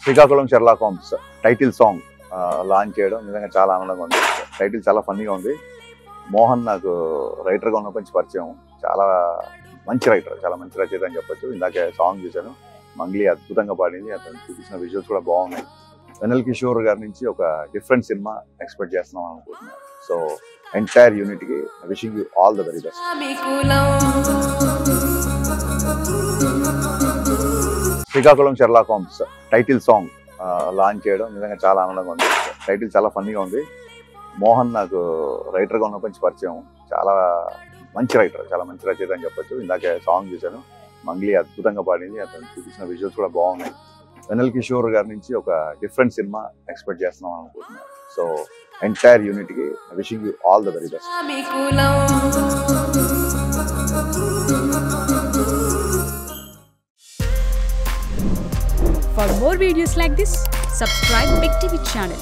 Srikakulam Sherlock Holmes title song launch చేయడం నిజంగా చాలా ఆనందంగా ఉంది. టైటిల్ చాలా ఫన్నీగా ఉంది. మోహన్ నాకు రైటర్గా ఉన్నప్పటి నుంచి పరిచయం. చాలా మంచి రైటర్, చాలా మంచి రచయిత అని చెప్పొచ్చు. ఇందాకే సాంగ్ చూశాను, మంగ్లీ అద్భుతంగా పాడింది. అతను చూపించిన విజువల్స్ కూడా బాగున్నాయి. వెన్నెల కిషోర్ గారి నుంచి ఒక డిఫరెంట్ సినిమా ఎక్స్పెక్ట్ చేస్తున్నాం అనుకుంటున్నాను. సో ఎంటైర్ యూనిట్కి wishing you all the very best. Srikakulam Sherlock Holmes title song launch చేయడం నిజంగా చాలా ఆనందంగా ఉంది. టైటిల్ చాలా ఫన్నీగా ఉంది. మోహన్ నాకు రైటర్గా ఉన్నప్పటి నుంచి పరిచయం. చాలా మంచి రైటర్, చాలా మంచి రచయిత అని చెప్పొచ్చు. ఇందాకే సాంగ్ చూశాను, మంగ్లీ అద్భుతంగా పాడింది. అతను చూపించిన విజువల్స్ కూడా బాగున్నాయి. వెన్నెల కిషోర్ గారి నుంచి ఒక డిఫరెంట్ సినిమా ఎక్స్పెక్ట్ చేస్తున్నాం అనుకుంటున్నాను. సో ఎంటైర్ యూనిట్కి wishing you all the very best. For more videos like this, subscribe Big TV channel.